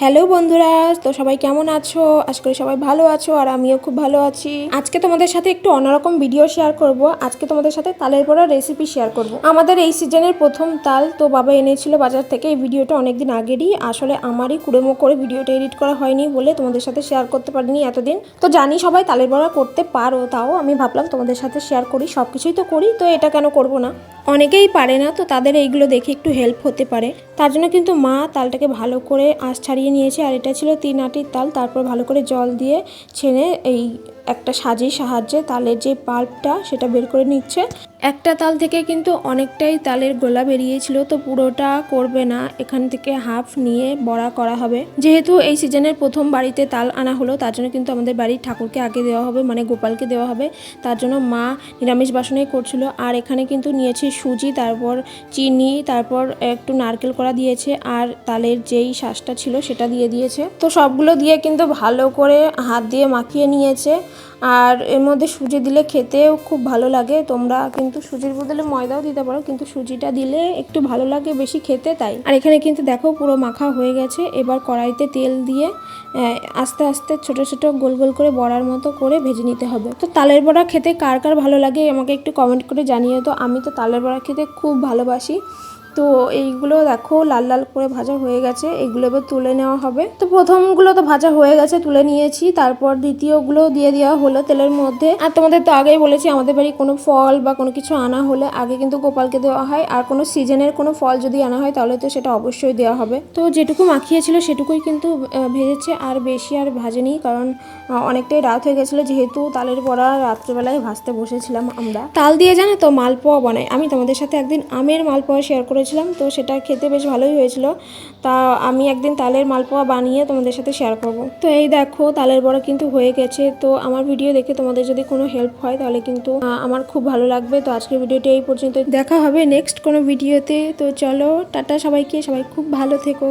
Hello বন্ধুরা, তো সবাই কেমন আছো? আশা করি সবাই ভালো আছো আর আমিও খুব ভালো আছি। আজকে তোমাদের সাথে একটু অন্যরকম ভিডিও শেয়ার করব। আজকে তোমাদের সাথে তালের বড়া রেসিপি শেয়ার করব। আমাদের এই সিজনের প্রথম তাল তো বাবা এনেছিল বাজার থেকে। এই ভিডিওটা অনেকদিন আগেরই, আসলে আমারই কুড়েমো করে ভিডিওটা এডিট করা হয়নি বলে তোমাদের সাথে শেয়ার করতে পারিনি এতদিন। তো জানি সবাই তালের বড়া করতে পারো, তাও আমি ভাবলাম তোমাদের সাথে শেয়ার করি। সব কিছুই তো করি, তো এটা কেন করব না। অনেকেই পারে না, তো তাদের এইগুলো দেখে একটু হেল্প হতে পারে। তার জন্য কিন্তু মা তালটাকে ভালো করে আঁশ ছাড়িয়ে নিয়েছে, আর এটা ছিল 3 আটির তাল। তারপর ভালো করে জল দিয়ে ছেনে এই একটা সাজির সাহায্যে তালের যে পাল্পটা সেটা বের করে নিচ্ছে। একটা তাল থেকে কিন্তু অনেকটাই তালের গোলা বেরিয়েছিল, তো পুরোটা করবে না, এখান থেকে হাফ নিয়ে বড়া করা হবে। যেহেতু এই সিজনের প্রথম বাড়িতে তাল আনা হলো, তার জন্য কিন্তু আমাদের বাড়ির ঠাকুরকে আগে দেওয়া হবে, মানে গোপালকে দেওয়া হবে। তার জন্য মা নিরামিষ বাসনেই করছিল। আর এখানে কিন্তু নিয়েছে সুজি, তারপর চিনি, তারপর একটু নারকেল করা দিয়েছে, আর তালের যেই শাঁসটা ছিল সেটা দিয়ে দিয়েছে। তো সবগুলো দিয়ে কিন্তু ভালো করে হাত দিয়ে মাখিয়ে নিয়েছে। আর এর মধ্যে সুজি দিলে খেতেও খুব ভালো লাগে। তোমরা কিন্তু সুজির বদলে ময়দাও দিতে পারো, কিন্তু সুজিটা দিলে একটু ভালো লাগে বেশি খেতে, তাই। আর এখানে কিন্তু দেখো পুরো মাখা হয়ে গেছে। এবার কড়াইতে তেল দিয়ে আস্তে আস্তে ছোট ছোট গোল গোল করে বড়ার মতো করে ভেজে নিতে হবে। তো তালের বড়া খেতে কার কার ভালো লাগে আমাকে একটু কমেন্ট করে জানিয়ে। তো আমি তো তালের বড়া খেতে খুব ভালোবাসি। তো এইগুলো দেখো লাল লাল করে ভাজা হয়ে গেছে, এইগুলো এবার তুলে নেওয়া হবে। তো প্রথমগুলো তো ভাজা হয়ে গেছে, তুলে নিয়েছি। তারপর দ্বিতীয়গুলো দিয়ে দেওয়া হলো তেলের মধ্যে। আর তোমাদের তো আগেই বলেছি, আমাদের বাড়ি কোনো ফল বা কোনো কিছু আনা হলে আগে কিন্তু গোপালকে দেওয়া হয়। আর কোনো সিজনের কোনো ফল যদি আনা হয় তাহলে তো সেটা অবশ্যই দেওয়া হবে। তো যেটুকু মাখিয়েছিল সেটুকুই কিন্তু ভেজেছে, আর বেশি আর ভাজেনি, কারণ অনেকটাই রাত হয়ে গেছিলো। যেহেতু তালের বড়া রাত্রেবেলায় ভাজতে বসেছিলাম আমরা। তাল দিয়ে জানো তো মালপোয়া বানাই। আমি তোমাদের সাথে একদিন আমের মালপোয়া শেয়ার করেছিলাম, তো সেটা খেতে বেশ ভালোই হয়েছিল। তা আমি একদিন তালের মালপোয়া বানিয়ে তোমাদের সাথে শেয়ার করব। তো এই দেখো তালের বড়া কিন্তু হয়ে গেছে। তো আমার ভিডিও দেখে তোমাদের যদি কোনো হেল্প হয় তাহলে কিন্তু আমার খুব ভালো লাগবে। তো আজকের ভিডিওটা এই পর্যন্ত, দেখা হবে নেক্সট কোনো ভিডিওতে। তো চলো টাটা সবাইকে, সবাই খুব ভালো থেকো।